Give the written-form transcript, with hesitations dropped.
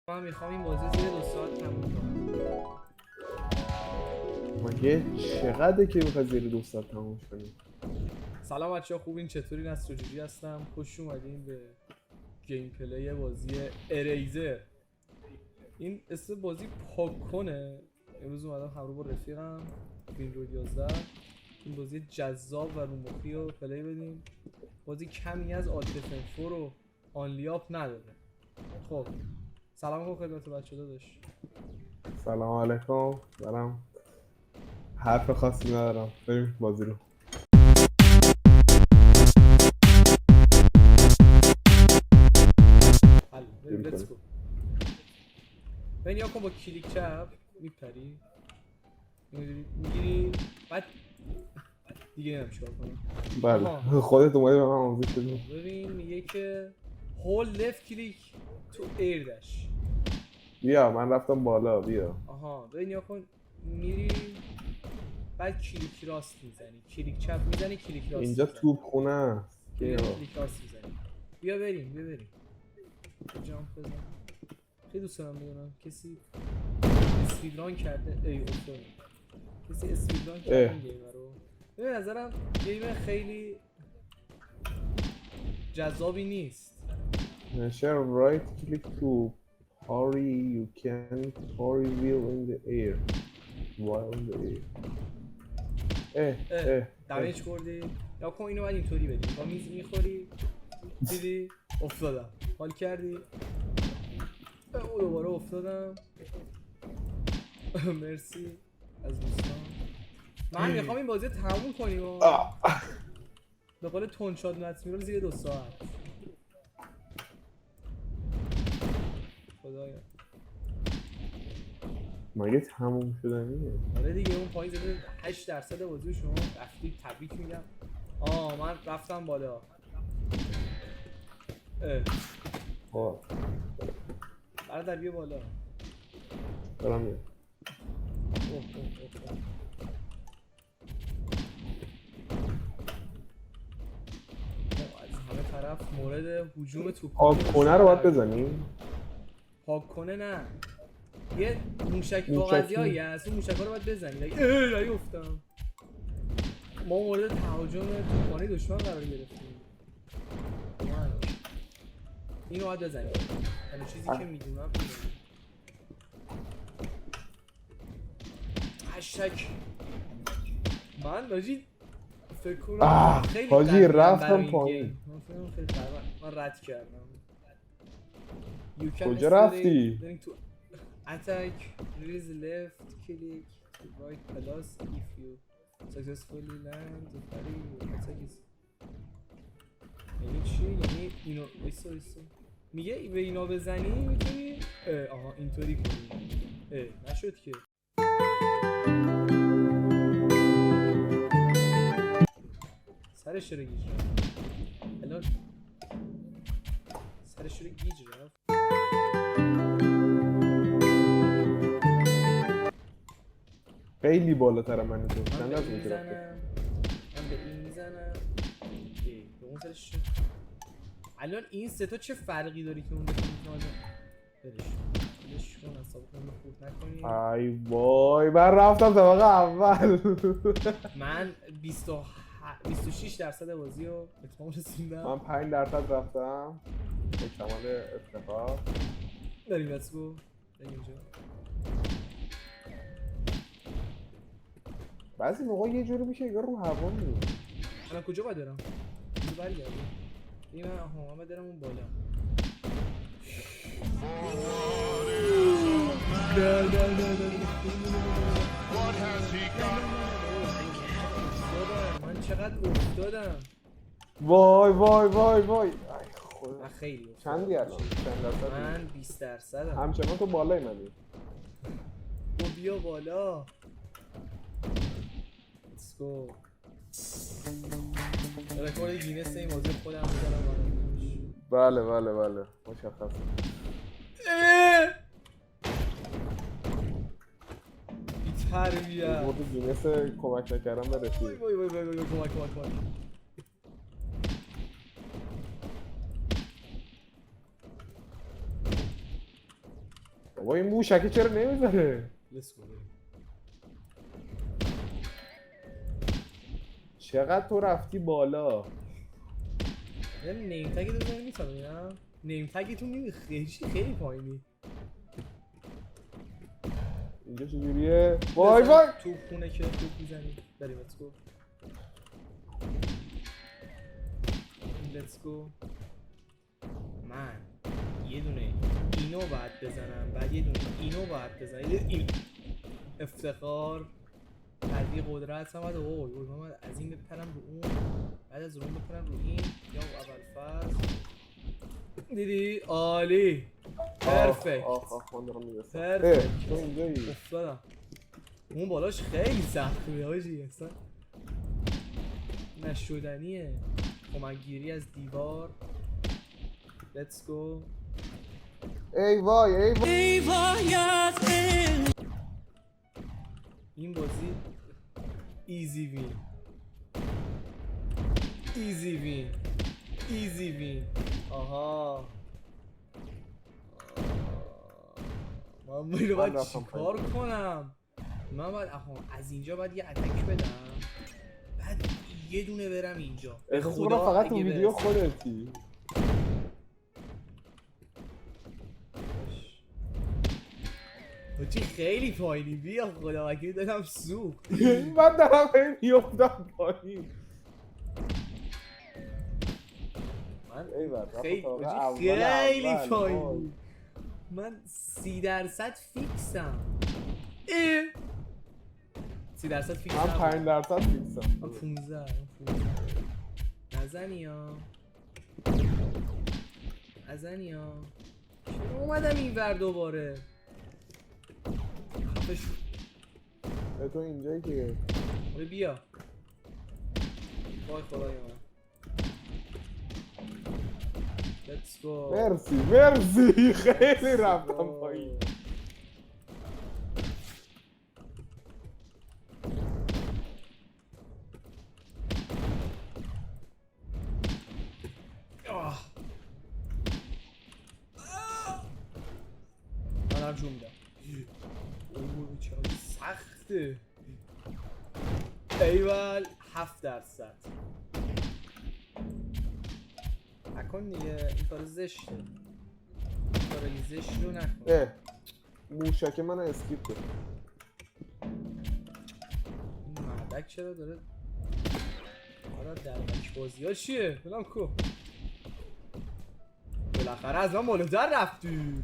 من میخوام این بازی زیر 2 ساعت تموم کنم. مگه چقدر که میخوای زیر 2 ساعت تموم کنی؟ سلام بچه‌ها، خوبین؟ چطورین؟ از سوجوجی هستم. خوش اومدین به گیم پلی بازی اریزر. این اسم بازی پاکونه. امروز اومدم همراه با رفیقم ویندوز 11 این بازی جذاب و رومخی رو پلی بدیم. بازی کمی از آلتفن 4 و آنلیاپ نداره. خب سلام کن خدمت بچه‌ها داداش. سلام علیکم. برم حرف خاصی ندارم، بریم بازی رو. حل بریم لیتس گو. ببین یا کن با کلیک چپ میپری میگیری بعد دیگه نمیشه چیکار کنم. بله خودت اومدی به من آموزش بدی. ببین میگه که hold left click to air dash. بیا من رفتم بالا، بیا. آها ببین یا کن میری بعد کلیک راست میزنی، کلیک چپ میزنی، کلیک راست اینجا میزنی. توپ خونه است. بیا کلیک راست میزنی. بیا بریم جامپ بزن. خیلی دوست دارم بدونم کسی اسپیدران کرده. ای افتاد کسی اسپیدران کرده این گیم رو. به نظرم گیم خیلی جذابی نیست. نشه right click to hurry, you can hurry wheel in the air while in the air. دمیج خوردی یا کن اینو باید اینطوری بدی با میز میخوری دیدی افتادم حال کردی او دوباره افتادم. مرسی از دوستان. من میخوام این بازی تموم کنیم و به قول تونشاد نتمی رو زیر 2 ساعت. خدایا مگه تموم شدنیه؟ آره دیگه اون پایین زده 8% بازی شما رفتی. تبریک میگم. من رفتم بالا. برادر بیا بالا. دارم میاد. از همه طرف مورد هجوم توپ پاکونه رو باید بزنیم؟ پاکونه نه، یه موشک کاغذیایی هست، اون موشک‌ها رو باید بزنی. ای افتادم. ما مورد تهاجم توپخانه دشمن قرار گرفتیم. اینو باید بزنیم. یعنی چیزی که میدونم هشتک من باجی فکر کنم خیلی حاجی رفتم پایین. من رد کردم. کجا رفتی؟ Attack, release left click to right plus if you successfully land the parry your attack is. یعنی چی؟ یعنی اینو ایسا میگه به اینا بزنی میتونی اینطوری کنی. نشد که سرش رو گیج رفت. الان سرش رو گیج رفت. خیلی بالاتر من تو. چند از من به این میزنم. به اون سرش الان این سه تا چه فرقی داری که اون دو میتونه برش کن حسابتون رو خورد نکنی. ای وای من رفتم طبقه اول. من 26% بازی رو اتمام رسوندم. من 5% رفتم با کمال افتخار. بریم لیتس گو. بریم اینجا. بعضی موقع یه جوری میشه انگار رو هوا میره. الان کجا باید برم؟ کجا برگردم؟ این من باید برم اون بالا. من چقدر افتادم. وای وای وای وای. من خیلی چندی الان؟ چند درصد؟ من 20%. همچنان تو بالای منی. تو بیا بالا. Let's go. رکورد گینس این موضوع خودم می‌ذارم. بله مشخص. بی تربیت. رکورد گینس کمک نکردم به رفیق. وای کمک. بابا این موشکه چرا نمیزنه؟ Let's go بریم. چقدر تو رفتی بالا؟ یعنی نیم تگی تو بزنی میتونم نه؟ نیم تگی تو خیلی پایینی. اینجا چجوریه؟ وای وای تو خونه که خوب میزنی. بریم let's go. Let's go. من یه دونه اینو باید بزنم، بعد یه دونه اینو باید بزنم. این افتخار قدی قدرت هم اوه من از این بپرم رو اون، بعد از اون بپرم رو این، یا اول فصل دیدی؟ عالی پرفکت من دارم میرسم. پرفکت تو اینجایی؟ افتادم. اون بالاش خیلی سخته حاجی، اصلا نشدنیه. کمکگیری از دیوار. Let's go. ای وای ای وای. این بازی ایزی وین، ایزی وین، ایزی وین. آها من اینو باید چیکار کنم؟ من باید از اینجا باید یه اتک بدم، بعد یه دونه برم اینجا. خدا فقط تو ویدیو خودتی. چی خیلی پایینی، بیا خدا وکیلی دادم سوخت. من دارم میافتم پایین. من خیلی پایین. من 30% فیکسم. 30% فیکسم. من 5% فیکسم. من 15. نزنی ها چرا اومدم این ور دوباره؟ خفه شو. تو اینجایی که بیا وای خدای من. Let's go. مرسی خیلی رفتم پایین. منم جون میدم. اوه چقدر سخته. ایول 7%. نکن دیگه، این کار زشته. این کار زشت رو نکن. موشک من اسکیپ کن. این مردک چرا داره حالا درمک بازی ها چیه؟ بلام کو بالاخره از من بالاتر رفتی.